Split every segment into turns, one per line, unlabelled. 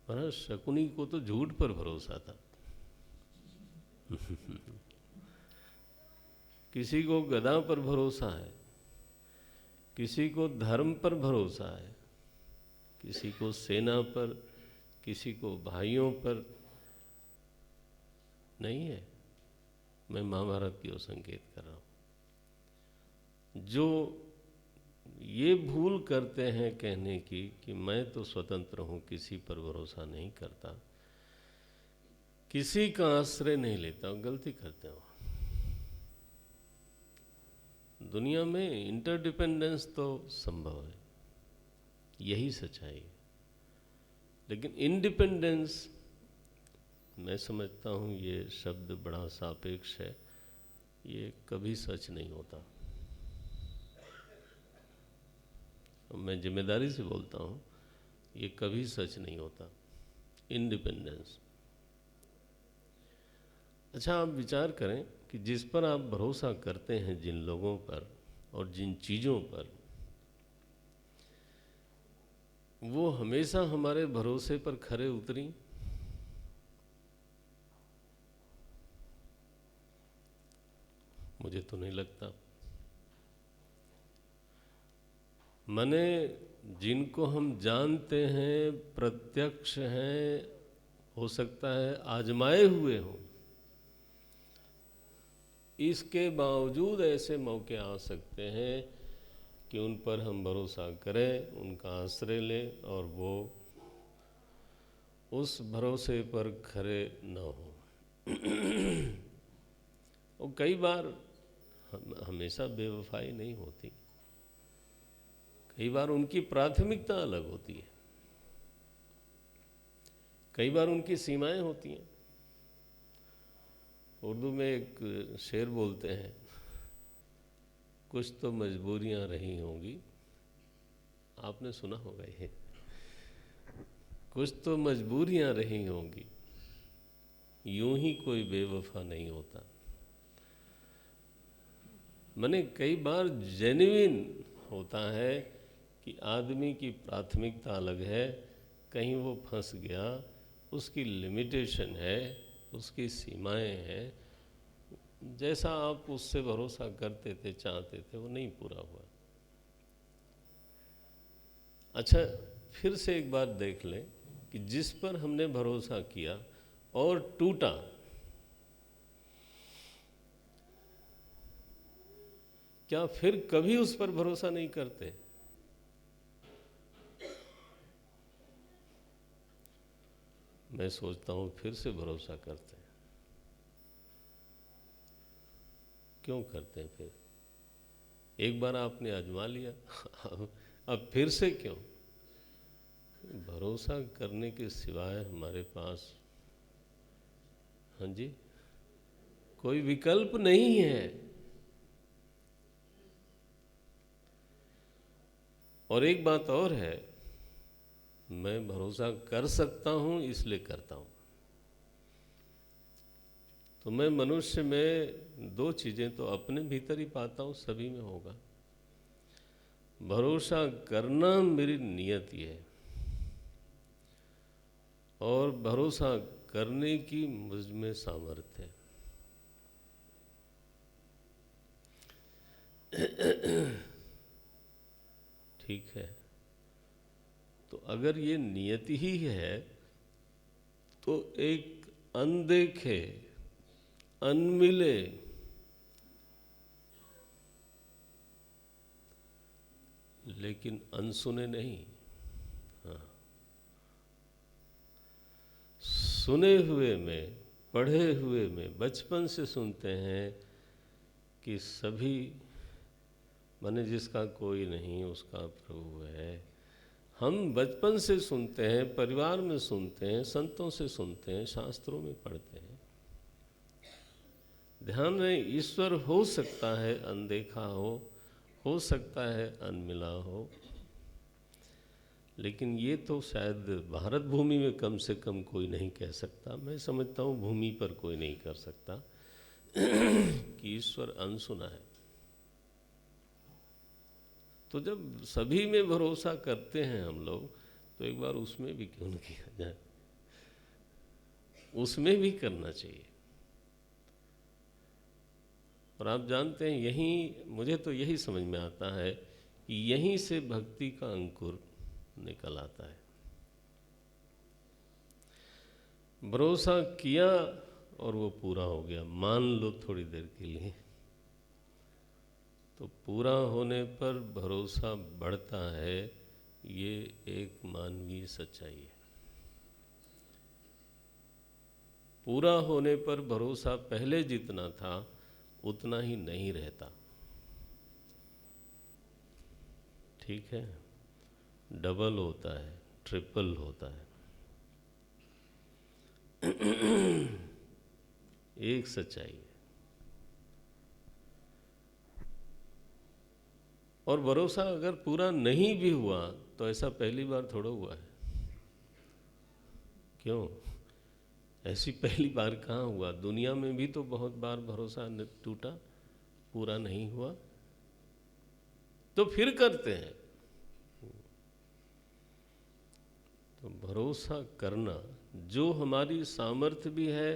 महाराज शकुनी को तो झूठ पर भरोसा था। किसी को गदा पर भरोसा है, किसी को धर्म पर भरोसा है, किसी को सेना पर, किसी को भाइयों पर नहीं है। मैं महाभारत की ओर संकेत कर रहा हूं। जो ये भूल करते हैं कहने की कि मैं तो स्वतंत्र हूं, किसी पर भरोसा नहीं करता, किसी का आश्रय नहीं लेता, गलती करते हो। दुनिया में इंटरडिपेंडेंस तो संभव है, यही सच्चाई है, लेकिन इंडिपेंडेंस मैं समझता हूँ ये शब्द बड़ा सापेक्ष है, ये कभी सच नहीं होता। मैं जिम्मेदारी से बोलता हूँ, ये कभी सच नहीं होता इंडिपेंडेंस। अच्छा, आप विचार करें कि जिस पर आप भरोसा करते हैं, जिन लोगों पर और जिन चीज़ों पर, वो हमेशा हमारे भरोसे पर खरे उतरी। मुझे तो नहीं लगता। माने जिनको हम जानते हैं, प्रत्यक्ष हैं, हो सकता है आजमाए हुए हों, इसके बावजूद ऐसे मौके आ सकते हैं कि उन पर हम भरोसा करें, उनका आश्रय लें और वो उस भरोसे पर खरे न हो। और कई बार हमेशा बेवफाई नहीं होती, कई बार उनकी प्राथमिकता अलग होती है, कई बार उनकी सीमाएं होती हैं। उर्दू में एक शेर बोलते हैं, कुछ तो मजबूरियां रही होंगी, आपने सुना होगा ये, कुछ तो मजबूरियां रही होंगी, यूं ही कोई बेवफा नहीं होता। मैंने कई बार जेन्युइन होता है कि आदमी की प्राथमिकता अलग है, कहीं वो फंस गया, उसकी लिमिटेशन है, उसकी सीमाएं हैं, जैसा आप उससे भरोसा करते थे, चाहते थे, वो नहीं पूरा हुआ। अच्छा, फिर से एक बात देख लें कि जिस पर हमने भरोसा किया और टूटा, क्या फिर कभी उस पर भरोसा नहीं करते? मैं सोचता हूं फिर से भरोसा करते हैं। क्यों करते हैं फिर? एक बार आपने आजमा लिया, अब फिर से क्यों? भरोसा करने के सिवाय हमारे पास, हाँ जी, कोई विकल्प नहीं है। और एक बात और है, मैं भरोसा कर सकता हूं इसलिए करता हूं। तो मैं मनुष्य में दो चीज़ें तो अपने भीतर ही पाता हूं, सभी में होगा। भरोसा करना मेरी नियति है और भरोसा करने की मुझ में सामर्थ्य है। ठीक है, तो अगर ये नियति ही है तो एक अनदेखे, अनमिले, लेकिन अनसुने नहीं, हाँ, सुने हुए में, पढ़े हुए में, बचपन से सुनते हैं कि सभी, माने जिसका कोई नहीं उसका प्रभु है। हम बचपन से सुनते हैं, परिवार में सुनते हैं, संतों से सुनते हैं, शास्त्रों में पढ़ते हैं। ध्यान रहे, ईश्वर हो सकता है अनदेखा हो सकता है अनमिला हो, लेकिन ये तो शायद भारत भूमि में कम से कम कोई नहीं कह सकता। मैं समझता हूँ भूमि पर कोई नहीं कर सकता कि ईश्वर अनसुना है। तो जब सभी में भरोसा करते हैं हम लोग, तो एक बार उसमें भी क्यों न किया जाए। उसमें भी करना चाहिए। और आप जानते हैं, यहीं मुझे तो यही समझ में आता है कि यहीं से भक्ति का अंकुर निकल आता है। भरोसा किया और वो पूरा हो गया, मान लो थोड़ी देर के लिए, तो पूरा होने पर भरोसा बढ़ता है। ये एक मानवीय सच्चाई है। पूरा होने पर भरोसा पहले जितना था उतना ही नहीं रहता। ठीक है, डबल होता है, ट्रिपल होता है। एक सच्चाई है। और भरोसा अगर पूरा नहीं भी हुआ तो ऐसा पहली बार थोड़ा हुआ है। क्यों? ऐसी पहली बार कहाँ हुआ? दुनिया में भी तो बहुत बार भरोसा टूटा, पूरा नहीं हुआ, तो फिर करते हैं। तो भरोसा करना जो हमारी सामर्थ्य भी है,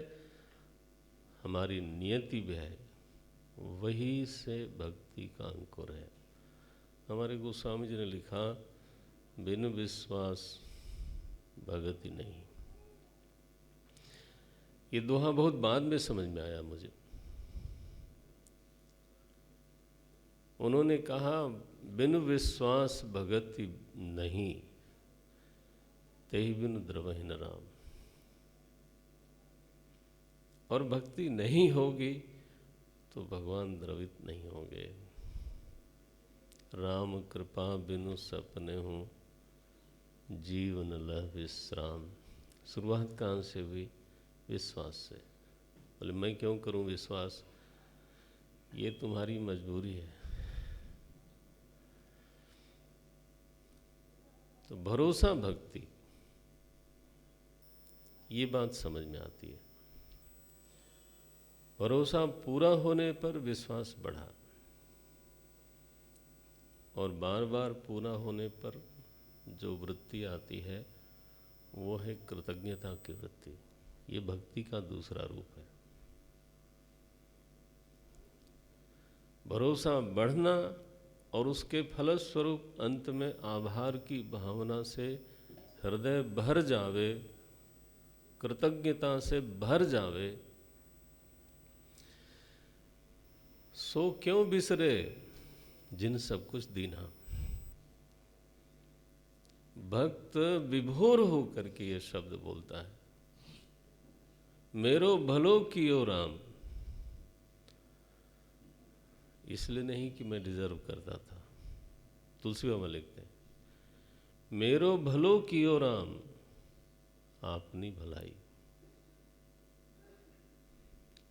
हमारी नियति भी है, वही से भक्ति का अंकुर है। हमारे गोस्वामी जी ने लिखा, बिन विश्वास भगति नहीं। ये दोहा बहुत बाद में समझ में आया मुझे। उन्होंने कहा, बिन विश्वास भगति नहीं, तेहि बिन द्रवहि न राम। और भक्ति नहीं होगी तो भगवान द्रवित नहीं होंगे। राम कृपा बिनु सपने हूँ, जीवन लह विश्राम। शुरुआत कहाँ से हुई? विश्वास से। बोले मैं क्यों करूं विश्वास? ये तुम्हारी मजबूरी है। तो भरोसा भक्ति, ये बात समझ में आती है। भरोसा पूरा होने पर विश्वास बढ़ा, और बार बार पूरा होने पर जो वृत्ति आती है वो है कृतज्ञता की वृत्ति। ये भक्ति का दूसरा रूप है। भरोसा बढ़ना और उसके फलस्वरूप अंत में आभार की भावना से हृदय भर जावे, कृतज्ञता से भर जावे, सो क्यों बिसरे जिन सब कुछ दीना। भक्त विभोर होकर के ये शब्द बोलता है, मेरो भलो कियो राम। इसलिए नहीं कि मैं डिजर्व करता था। तुलसी बाबा लिखते हैं, मेरो भलो कियो राम, आपनी भलाई।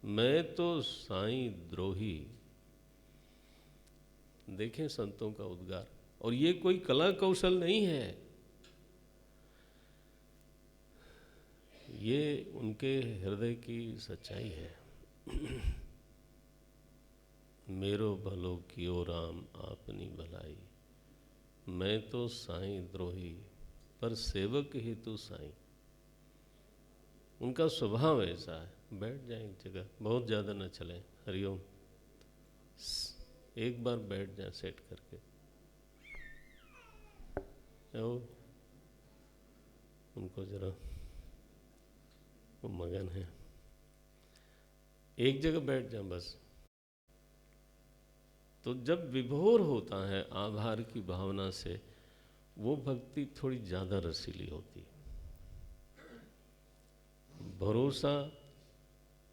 मैं तो साईं द्रोही। देखें संतों का उद्गार। और ये कोई कला कौशल नहीं है, ये उनके हृदय की सच्चाई है। मेरो भलो कियो राम, आपनी भलाई। मैं तो साईं द्रोही, पर सेवक ही तू साईं। उनका स्वभाव ऐसा है। बैठ जाए एक जगह, बहुत ज़्यादा न चले। हरिओम, एक बार बैठ जाए सेट करके। ओ, उनको जरा, वो मगन है। एक जगह बैठ जाए बस। तो जब विभोर होता है आभार की भावना से, वो भक्ति थोड़ी ज़्यादा रसीली होती है। भरोसा,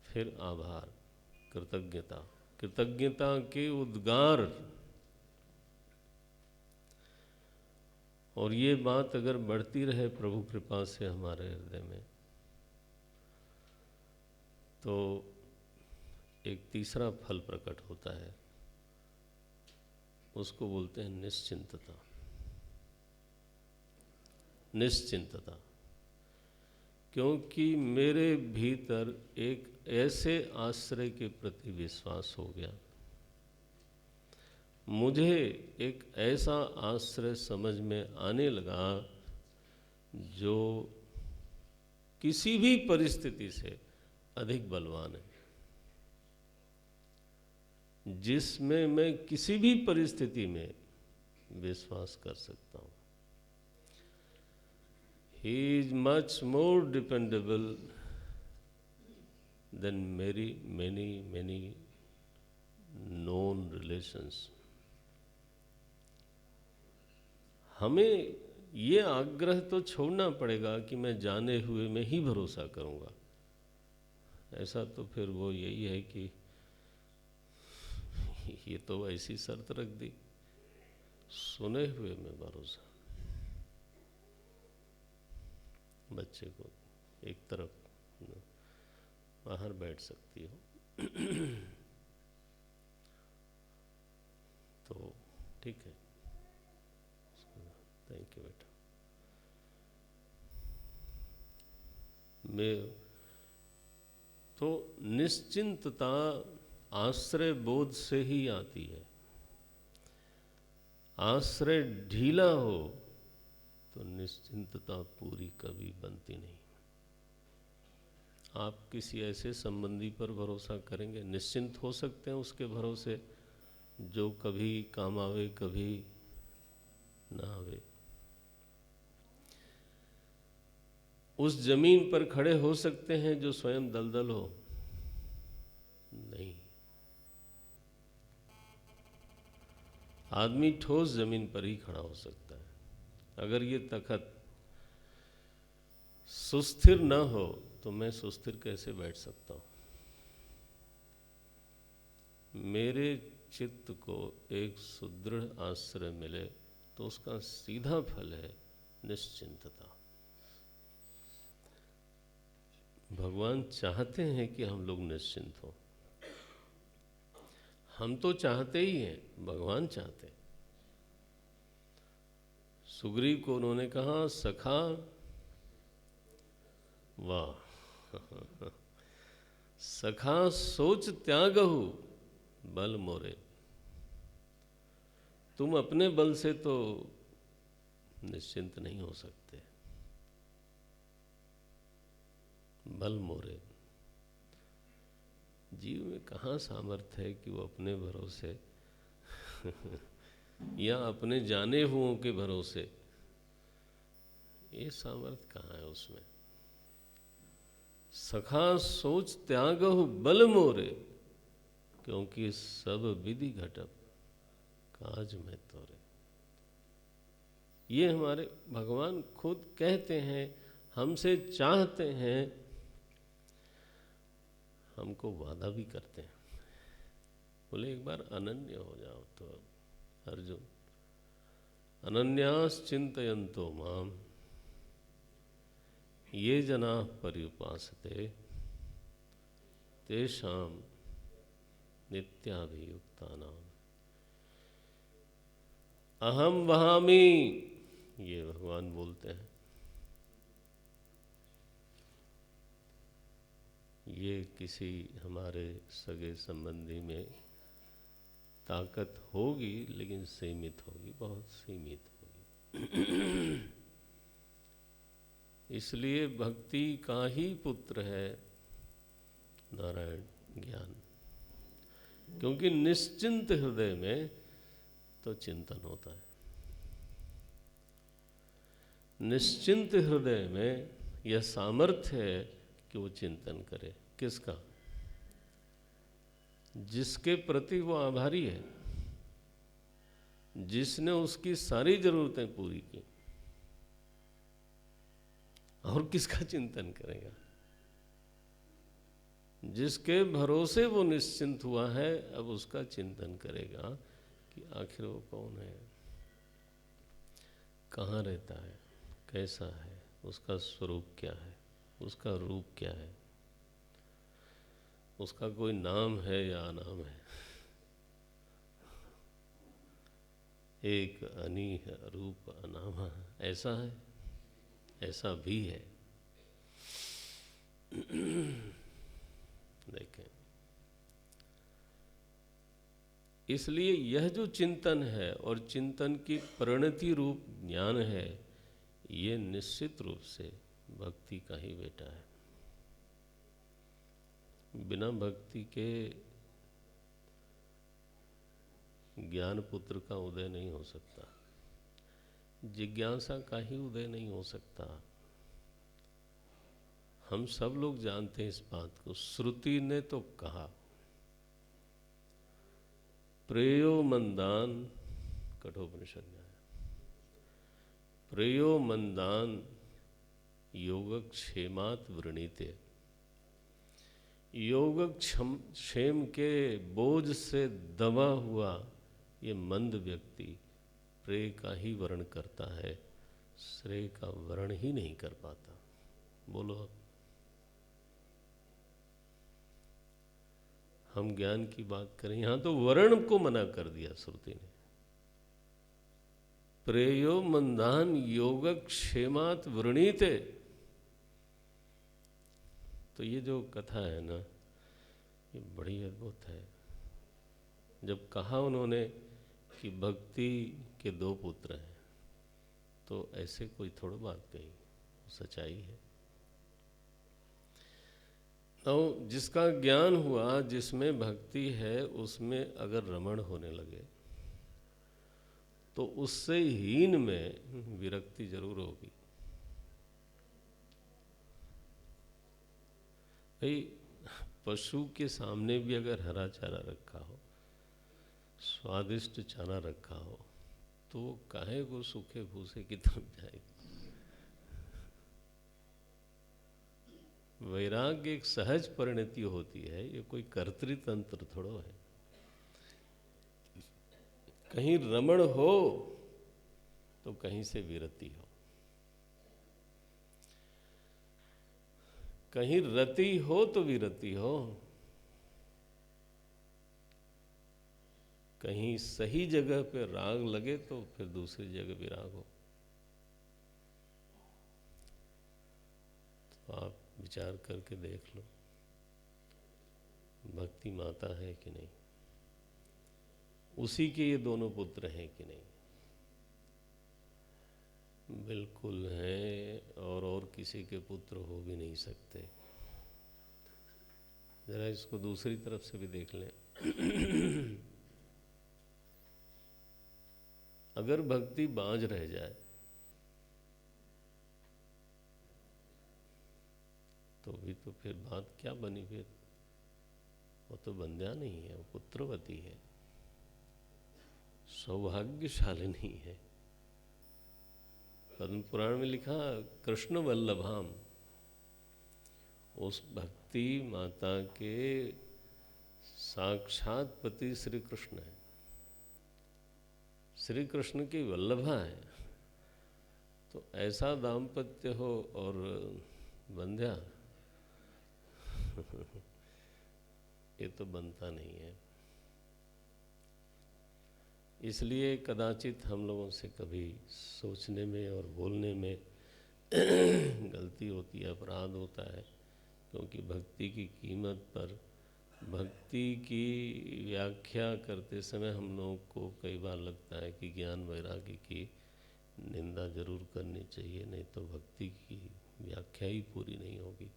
फिर आभार, कृतज्ञता, कृतज्ञता के उद्गार। और ये बात अगर बढ़ती रहे प्रभु कृपा से हमारे हृदय में, तो एक तीसरा फल प्रकट होता है। उसको बोलते हैं निश्चिंतता। निश्चिंतता, क्योंकि मेरे भीतर एक ऐसे आश्रय के प्रति विश्वास हो गया, मुझे एक ऐसा आश्रय समझ में आने लगा जो किसी भी परिस्थिति से अधिक बलवान है, जिसमें मैं किसी भी परिस्थिति में विश्वास कर सकता हूँ। He is much more dependable than many known relations. हमें ये आग्रह तो छोड़ना पड़ेगा कि मैं जाने हुए में ही भरोसा करूँगा। ऐसा तो फिर वो यही है कि ये तो ऐसी शर्त रख दी, सुने हुए में भरोसा। बच्चे को एक तरफ बाहर बैठ सकती हो तो ठीक है। थैंक यू बेटा। मैं तो निश्चिंतता आश्रय बोध से ही आती है। आश्रय ढीला हो तो निश्चिंतता पूरी कभी बनती नहीं। आप किसी ऐसे संबंधी पर भरोसा करेंगे, निश्चिंत हो सकते हैं उसके भरोसे, जो कभी काम आवे कभी ना आवे। उस जमीन पर खड़े हो सकते हैं जो स्वयं दलदल हो? नहीं। आदमी ठोस जमीन पर ही खड़ा हो सकता है। अगर ये तखत सुस्थिर न हो तो मैं सुस्थिर कैसे बैठ सकता हूँ? मेरे चित्त को एक सुदृढ़ आश्रय मिले तो उसका सीधा फल है निश्चिंतता। भगवान चाहते हैं कि हम लोग निश्चिंत हों। हम तो चाहते ही हैं, भगवान चाहते हैं। सुग्रीव को उन्होंने कहा, सखा वाह सखा सोच त्यागहु बल मोरे। तुम अपने बल से तो निश्चिंत नहीं हो सकते, बल मोरे। जीव में कहाँ सामर्थ्य है कि वो अपने भरोसे या अपने जाने हुओं के भरोसे, ये सामर्थ्य कहाँ है उसमें? सखा सोच त्यागहु बल मोरे, क्योंकि सब विधि घटप काज में तोरे। ये हमारे भगवान खुद कहते हैं, हमसे चाहते हैं, हमको वादा भी करते हैं। बोले एक बार अनन्य हो जाओ तो अर्जुन, अनन्यास चिंतयन्तो माम ये जना पर्युपासते तेषां नित्याभियुक्तानां अहम वहामि। ये भगवान बोलते हैं। ये किसी हमारे सगे संबंधी में ताकत होगी, लेकिन सीमित होगी, बहुत सीमित होगी। इसलिए भक्ति का ही पुत्र है नारायण ज्ञान, क्योंकि निश्चिंत हृदय में तो चिंतन होता है। निश्चिंत हृदय में यह सामर्थ्य है कि वो चिंतन करे। किसका? जिसके प्रति वो आभारी है, जिसने उसकी सारी जरूरतें पूरी की। और किसका चिंतन करेगा? जिसके भरोसे वो निश्चिंत हुआ है, अब उसका चिंतन करेगा कि आखिर वो कौन है, कहाँ रहता है, कैसा है, उसका स्वरूप क्या है, उसका रूप क्या है, उसका कोई नाम है या अनाम है। एक अनीह रूप अनामा ऐसा है, ऐसा भी है। देखें, इसलिए यह जो चिंतन है और चिंतन की परिणति रूप ज्ञान है, ये निश्चित रूप से भक्ति का ही बेटा है। बिना भक्ति के ज्ञान पुत्र का उदय नहीं हो सकता, जिज्ञासा का ही उदय नहीं हो सकता। हम सब लोग जानते हैं इस बात को, श्रुति ने तो कहा प्रेयो मंदान, कठोपनिषद में आया, प्रेयो मंदान योगक्षेमात् वृणीते। योगक्षेम के बोझ से दबा हुआ ये मंद व्यक्ति प्रेय का ही वर्ण करता है, श्रेय का वर्ण ही नहीं कर पाता। बोलो अब। हम ज्ञान की बात करें, यहां तो वर्ण को मना कर दिया श्रुति ने। प्रेयो मंदान योगक्षेमात् वृणीते। तो ये जो कथा है ना, ये बड़ी अद्भुत है। जब कहा उन्होंने कि भक्ति के दो पुत्र हैं, तो ऐसे कोई थोड़ी बात कही, सच्चाई है। तो जिसका ज्ञान हुआ, जिसमें भक्ति है, उसमें अगर रमण होने लगे तो उससे हीन में विरक्ति जरूर होगी। भाई पशु के सामने भी अगर हरा चारा रखा हो, स्वादिष्ट चारा रखा हो, तो वो काहे को सूखे भूसे की तरफ जाएगी। वैराग्य एक सहज परिणति होती है, ये कोई कर्तृतंत्र थोड़ो है। कहीं रमण हो तो कहीं से विरति हो, कहीं रति हो तो विरति हो, कहीं सही जगह पे राग लगे तो फिर दूसरी जगह विराग हो। तो आप विचार करके देख लो, भक्ति माता है कि नहीं, उसी के ये दोनों पुत्र हैं कि नहीं। बिल्कुल हैं, और किसी के पुत्र हो भी नहीं सकते। जरा इसको दूसरी तरफ से भी देख लें। अगर भक्ति बांझ रह जाए तो भी तो फिर बात क्या बनी फिर? वो तो बंध्या नहीं है, वो पुत्रवती है, सौभाग्यशालिनी है। पद्म पुराण में लिखा कृष्ण वल्लभाम, उस भक्ति माता के साक्षात पति श्री कृष्ण है, श्री कृष्ण की वल्लभा है। तो ऐसा दाम्पत्य हो और बंध्या, ये तो बनता नहीं है। इसलिए कदाचित हम लोगों से कभी सोचने में और बोलने में गलती होती है, अपराध होता है, क्योंकि भक्ति की कीमत पर, भक्ति की व्याख्या करते समय हम लोगों को कई बार लगता है कि ज्ञान वैराग्य की निंदा जरूर करनी चाहिए, नहीं तो भक्ति की व्याख्या ही पूरी नहीं होगी।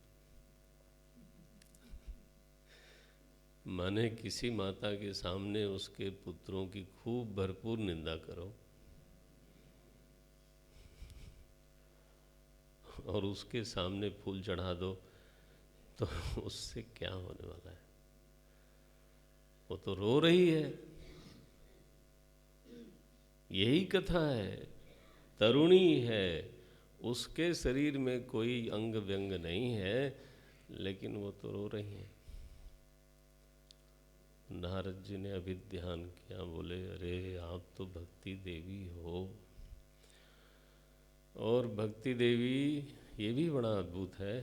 माने किसी माता के सामने उसके पुत्रों की खूब भरपूर निंदा करो और उसके सामने फूल चढ़ा दो, तो उससे क्या होने वाला है? वो तो रो रही है। यही कथा है, तरुणी है, उसके शरीर में कोई अंग व्यंग नहीं है, लेकिन वो तो रो रही है। नारद जी ने अभी ध्यान किया, बोले अरे आप तो भक्ति देवी हो। और भक्ति देवी ये भी बड़ा अद्भुत है।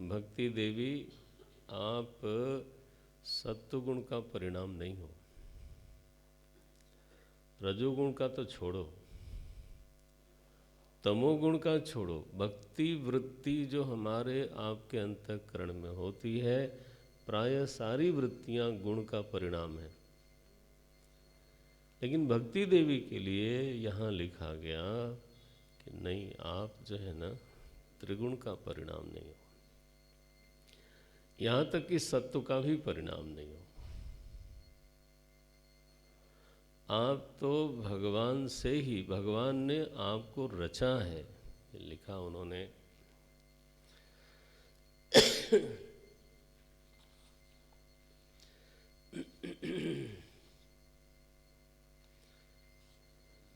भक्ति देवी आप सत्वगुण का परिणाम नहीं हो, रजोगुण का तो छोड़ो, तमोगुण का छोड़ो, भक्ति वृत्ति जो हमारे आपके अंतःकरण में होती है, प्रायः सारी वृत्तियां गुण का परिणाम है। लेकिन भक्ति देवी के लिए यहाँ लिखा गया कि नहीं, आप जो है ना त्रिगुण का परिणाम नहीं हो, यहाँ तक कि सत्व का भी परिणाम नहीं हो। आप तो भगवान से ही, भगवान ने आपको रचा है, ये लिखा उन्होंने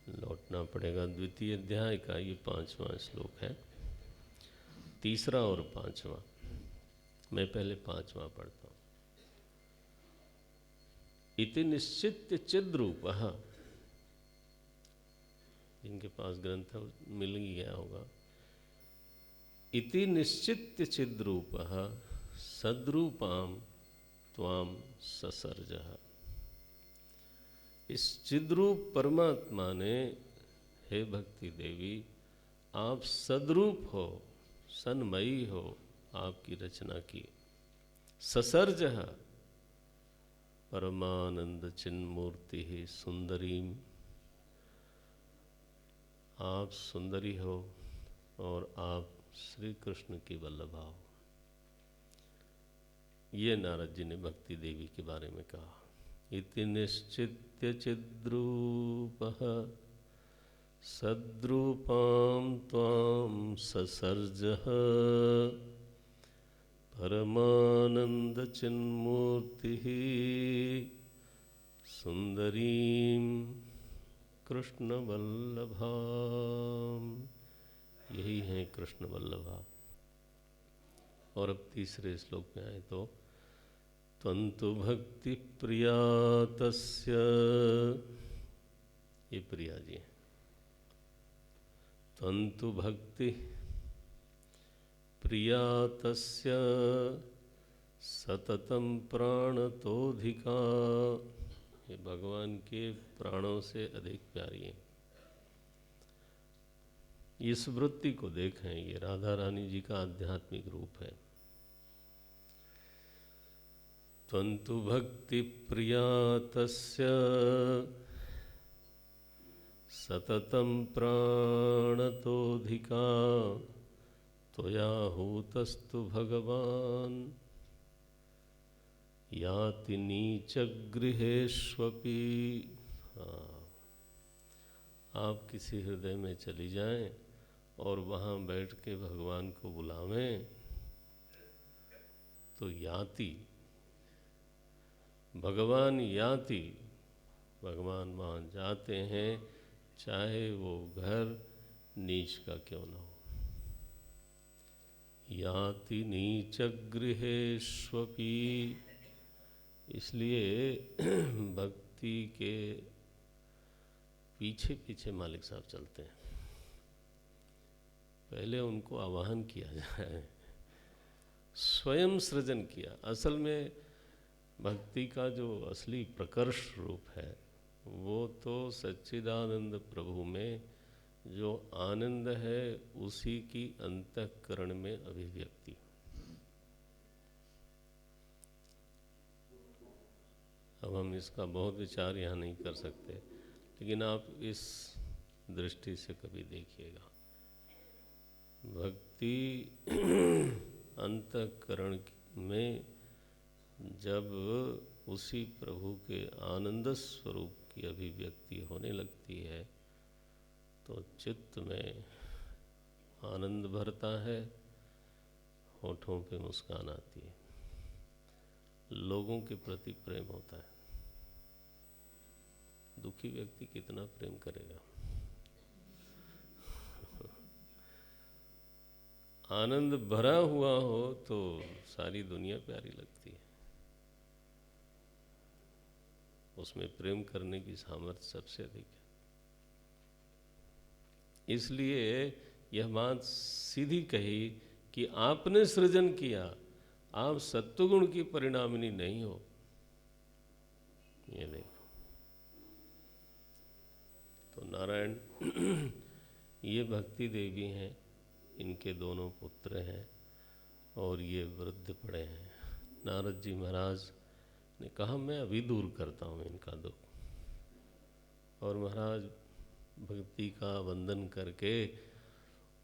लौटना पड़ेगा द्वितीय अध्याय का, ये 5वां श्लोक है, 3रा और 5वां। मैं पहले 5वां पढ़ता हूँ। इति निश्चित्य चिद्रूपः, जिनके पास ग्रंथ मिल ही गया होगा। इति निश्चित्य चिद्रूपः सद्रूपां त्वां ससर्जः। इस चिद्रूप परमात्मा ने, हे भक्ति देवी, आप सद्रूप हो, सन्मयी हो, आपकी रचना की। ससर्जः परमानंद चिन्मूर्ति ही सुंदरीम, आप सुंदरी हो और आप श्री कृष्ण की वल्लभा हो। ये नारद जी ने भक्ति देवी के बारे में कहा। इति निश्चित्य चिद्रूपः सद्रूपां त्वां ससर्जः परमानंद चिन्मूर्तिः सुंदरीं कृष्ण वल्लभां। यही है कृष्ण वल्लभा। और अब 3रे श्लोक में आए तो त्वन्तु भक्ति प्रिया तस्य, ये प्रिया जी हैं। त्वन्तु भक्ति प्रिया तस्य सततं प्राणतोऽधिका, ये भगवान के प्राणों से अधिक प्यारी हैं। इस वृत्ति को देखें, ये राधा रानी जी का आध्यात्मिक रूप है। त्वन्तु भक्ति प्रिया तस्य सततं प्राणतोऽधिका त्वया हूतस्तु भगवान याति नीचगृहेष्वपि। आप किसी हृदय में चली जाएं और वहाँ बैठ के भगवान को बुलावें तो याति, भगवान याति, भगवान वहाँ जाते हैं, चाहे वो घर नीच का क्यों ना हो। याति नीचगृहेष्वपि, इसलिए भक्ति के पीछे पीछे मालिक साहब चलते हैं। पहले उनको आवाहन किया जाए, स्वयं सृजन किया। असल में भक्ति का जो असली प्रकर्ष रूप है वो तो सच्चिदानंद प्रभु में जो आनंद है उसी की अंतःकरण में अभिव्यक्ति। अब हम इसका बहुत विचार यहाँ नहीं कर सकते, लेकिन आप इस दृष्टि से कभी देखिएगा। भक्ति अंतःकरण में जब उसी प्रभु के आनंद स्वरूप की अभिव्यक्ति होने लगती है तो चित्त में आनंद भरता है, होठों पे मुस्कान आती है, लोगों के प्रति प्रेम होता है। दुखी व्यक्ति कितना प्रेम करेगा? आनंद भरा हुआ हो तो सारी दुनिया प्यारी लगती है, उसमें प्रेम करने की सामर्थ्य सबसे अधिक है। इसलिए यह बात सीधी कही कि आपने सृजन किया, आप सत्वगुण की परिणामिनी नहीं हो। ये देखो तो नारायण ये भक्ति देवी हैं, इनके दोनों पुत्र हैं और ये वृद्ध पड़े हैं। नारद जी महाराज ने कहा मैं अभी दूर करता हूँ इनका दुख। और महाराज भक्ति का वंदन करके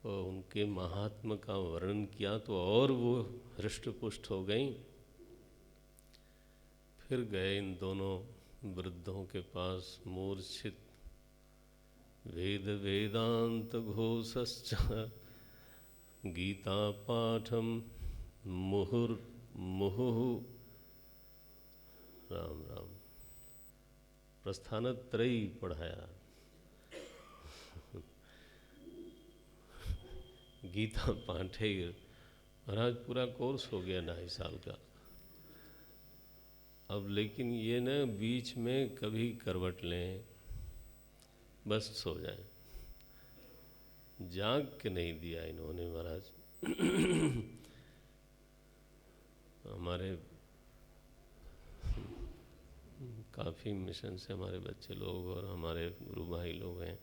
और उनके महात्मा का वर्णन किया तो और वो हृष्ट पुष्ट हो गई। फिर गए इन दोनों वृद्धों के पास, मूर्छित वेद वेदांत घोषश्च गीता पाठम मुहुर्मुहुः। राम राम। प्रस्थानत्रयी पढ़ाया, गीता पाठे। महाराज पूरा कोर्स हो गया 2.5 साल का। अब लेकिन ये न बीच में कभी करवट लें, बस सो जाएं। जाग के नहीं दिया इन्होंने महाराज। हमारे काफ़ी मिशन से हमारे बच्चे लोग और हमारे गुरु भाई लोग हैं,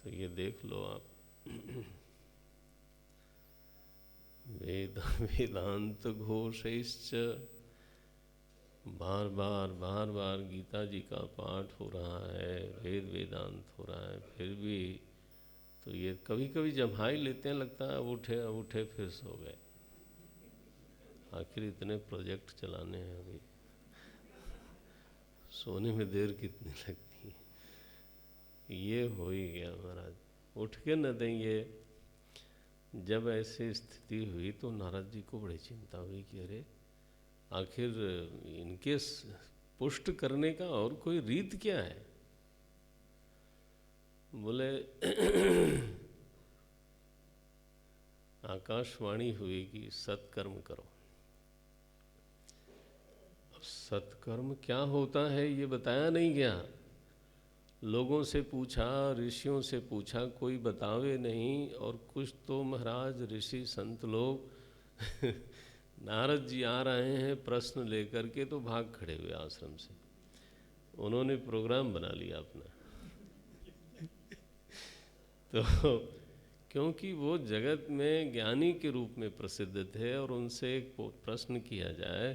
तो ये देख लो आप। वेदांत घोषैश्च, बार बार गीता जी का पाठ हो रहा है, वेद वेदांत हो रहा है, फिर भी तो ये कभी कभी जम्हाई लेते हैं, लगता है अब उठे फिर सो गए। आखिर इतने प्रोजेक्ट चलाने हैं, अभी सोने में देर कितनी लगती है। ये हो ही गया महाराज, उठ के न देंगे। जब ऐसी स्थिति हुई तो नारद जी को बड़ी चिंता हुई कि अरे आखिर इनके पुष्ट करने का और कोई रीत क्या है। बोले आकाशवाणी हुई कि सत्कर्म करो। अब सत्कर्म क्या होता है ये बताया नहीं गया। लोगों से पूछा, ऋषियों से पूछा, कोई बतावे नहीं। और कुछ तो महाराज ऋषि संत लोग नारद जी आ रहे हैं प्रश्न लेकर के, तो भाग खड़े हुए आश्रम से। उन्होंने प्रोग्राम बना लिया अपना। तो क्योंकि वो जगत में ज्ञानी के रूप में प्रसिद्ध थे, और उनसे एक प्रश्न किया जाए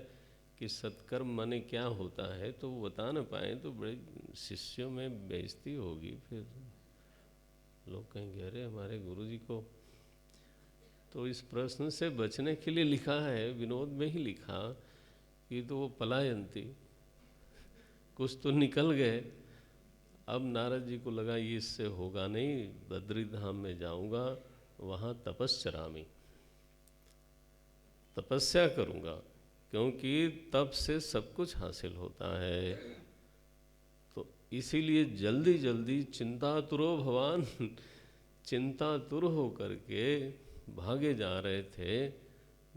कि सत्कर्म माने क्या होता है, तो वो बता ना पाए तो बड़े शिष्यों में बेइज्जती होगी। फिर लोग कहेंगे अरे हमारे गुरुजी को। तो इस प्रश्न से बचने के लिए लिखा है, विनोद में ही लिखा कि तो वो पलायंती, कुछ तो निकल गए। अब नारद जी को लगा ये इससे होगा नहीं, बद्री धाम में जाऊंगा, वहाँ तपस्चरामी, तपस्या करूंगा, क्योंकि तप से सब कुछ हासिल होता है। तो इसीलिए जल्दी जल्दी चिंतातुरो भगवान चिंतातुर हो करके भागे जा रहे थे।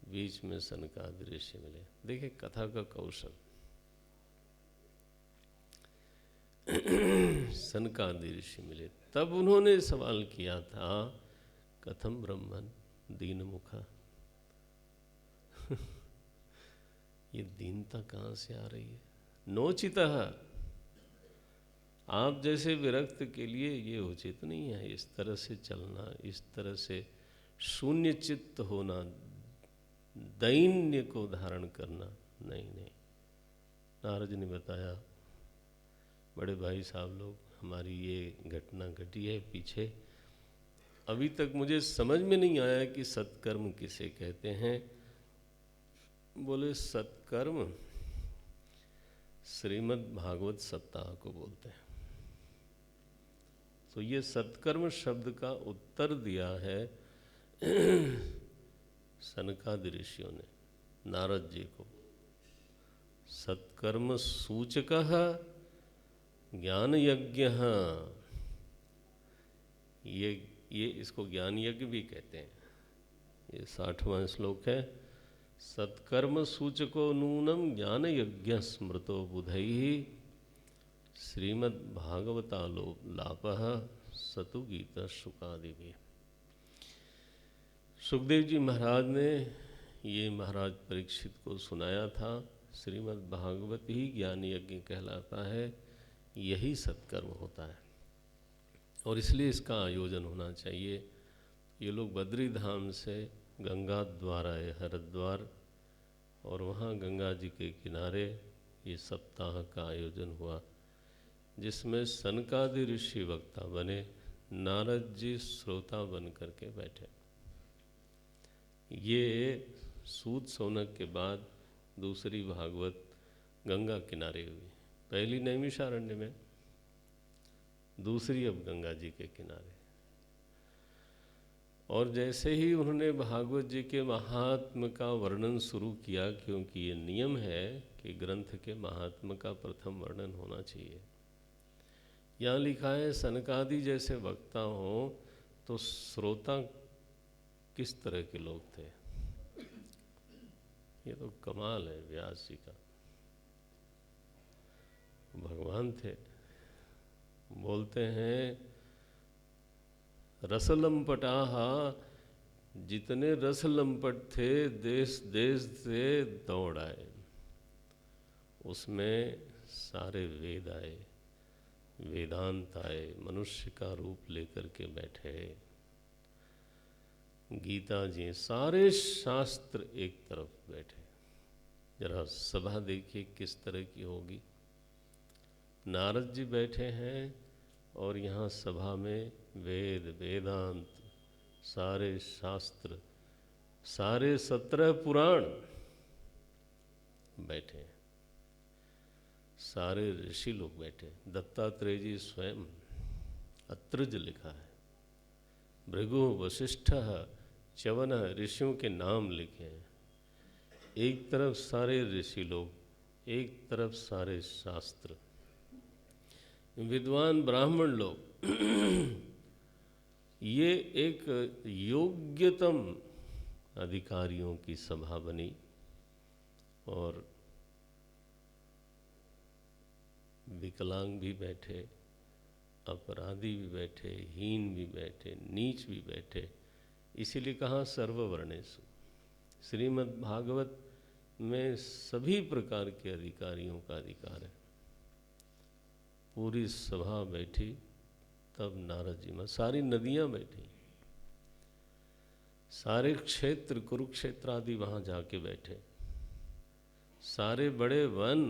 बीच में सनकादि ऋषि मिले। देखिए कथा का कौशल। सनकादि ऋषि मिले, तब उन्होंने सवाल किया था कथम ब्रह्मन दीन मुखा। ये दीनता कहाँ से आ रही है। नोचितः, आप जैसे विरक्त के लिए ये उचित नहीं है इस तरह से चलना, इस तरह से शून्य चित्त होना, दैन्य को धारण करना। नहीं। नारद ने बताया, बड़े भाई साहब लोग, हमारी ये घटना घटी है पीछे, अभी तक मुझे समझ में नहीं आया कि सत्कर्म किसे कहते हैं। बोले सत्कर्म श्रीमद् भागवत सप्ताह को बोलते हैं। तो ये सत्कर्म शब्द का उत्तर दिया है सनकादि ऋषियों ने नारद जी को। सत्कर्म सूचकः ज्ञान यज्ञ, ये इसको ज्ञान यज्ञ भी कहते हैं। ये 60वां श्लोक है। सत्कर्म सूचको नूनम ज्ञान यज्ञ स्मृतो बुधैः श्रीमद् भागवतालापः सतु गीता शुकादि भी। सुखदेव जी महाराज ने ये महाराज परीक्षित को सुनाया था। श्रीमद् भागवत ही ज्ञान यज्ञ कहलाता है, यही सत्कर्म होता है, और इसलिए इसका आयोजन होना चाहिए। ये लोग बद्री धाम से गंगा द्वार आए, हरिद्वार, और वहाँ गंगा जी के किनारे ये सप्ताह का आयोजन हुआ, जिसमें सनकादि ऋषि वक्ता बने, नारद जी श्रोता बन करके बैठे। ये सूत सोनक के बाद दूसरी भागवत गंगा किनारे हुई। पहली नैमिषारण्य में, दूसरी अब गंगा जी के किनारे। और जैसे ही उन्होंने भागवत जी के महात्म का वर्णन शुरू किया, क्योंकि ये नियम है कि ग्रंथ के महात्म का प्रथम वर्णन होना चाहिए। यहाँ लिखा है सनकादि जैसे वक्ता हों तो श्रोता किस तरह के लोग थे। ये तो कमाल है व्यास जी का। भगवान थे। बोलते हैं रसलंपटाहा, जितने रस लंपट थे देश देश से दौड़ आए। उसमें सारे वेद आए, वेदांत आए, मनुष्य का रूप लेकर के बैठे। गीता जी, सारे शास्त्र एक तरफ बैठे। जरा सभा देखिए किस तरह की होगी। नारद जी बैठे हैं और यहाँ सभा में वेद, वेदांत, सारे शास्त्र, सारे 17 पुराण बैठे हैं। सारे ऋषि लोग बैठे। दत्तात्रेय जी स्वयं, अत्रज लिखा है, भृगु वशिष्ठ च्यवन, ऋषियों के नाम लिखे हैं। एक तरफ सारे ऋषि लोग, एक तरफ सारे शास्त्र, विद्वान ब्राह्मण लोग। ये एक योग्यतम अधिकारियों की सभा बनी। और विकलांग भी बैठे, अपराधी भी बैठे, हीन भी बैठे, नीच भी बैठे। इसीलिए कहा सर्ववर्णेषु। श्रीमद् भागवत में सभी प्रकार के अधिकारियों का अधिकार है। पूरी सभा बैठी, तब नारद जी में सारी नदियां बैठी, सारे क्षेत्र कुरुक्षेत्र आदि वहाँ जाके बैठे, सारे बड़े वन